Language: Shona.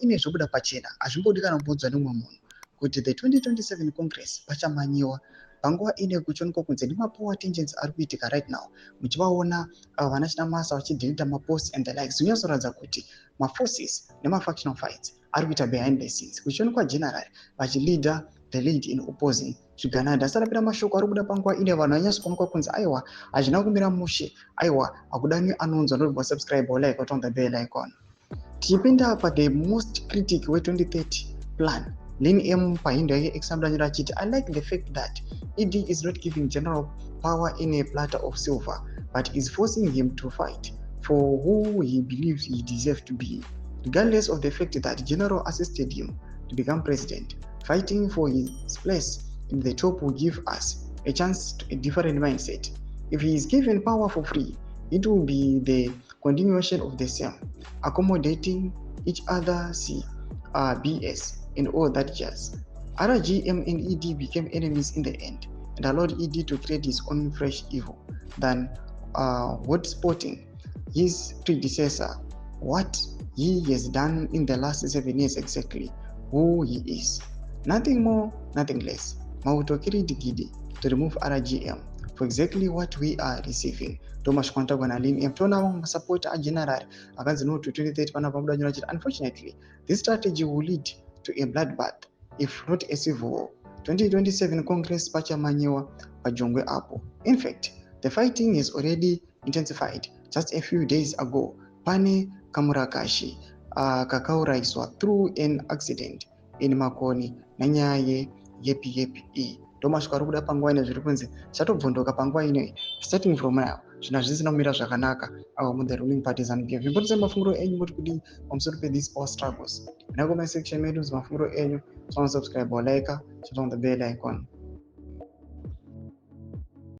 ine zvobuda pachena hazvimbodi kana kubudzwa nemumwe munhu kuti the 2027 Congress Pachamhanyiwa panguva ine kuchionekwa kunze nemapower tensions ari kuitika right now, muchivaona vana CHAMISA vachidhilita maposts and the likes, zvinyasoratidza kuti maforces nemafactional fights ari kuita behind the scenes, kuchionekwa general vachilida the lead in opposing zviganada. Asarapira mashoko ari kuda panguva ine vanhu vanyatsokuonekwa kunzi aiwa hazvina kumira mushe, aiwa hakudani anonzwa ndobva subscribe or like on the bell icon. Tichipinda the most critic we-2030 plan, Lin M pahindo yake example achiti, I like the fact that ED is not giving general power in a platter of silver, but is forcing him to fight for who he believes he deserves to be, regardless of the fact that General assisted him to become president. Fighting for his place in the top will give us a chance to a different mindset. If he is given power for free, it will be the continuation of the same, accommodating each other, BS, and all that jazz. RGM and ED became enemies in the end and allowed ED to create his own fresh evil than what spotting his predecessor, what he has done in the last 7 years exactly, who he is. Nothing more, nothing less. Mautokiri digidi to remove RGM for exactly what we are receiving. Thomas Kwantagwa na Lin M tona support a general against no to 2030. Unfortunately, this strategy will lead to a bloodbath, if not a civil war. 2027 Congress Pachamhanyiwa paJongwe Apo. In fact, the fighting is already intensified. Just a few days ago, Pane Kamurakashi kakauraiswa through an accident in Makoni nanyaye yepi. Thomas Kwarukuda panguva ine zviri kunzi chatobvunduka panguva ine, starting from now zvina zvisina kumira zvakanaka among the ruling parties and give. Imbotse mafunguro enyu kuti kudi pamusoro these power struggles. Nako my section medu mafunguro enyu, subscribe or like, on the bell icon.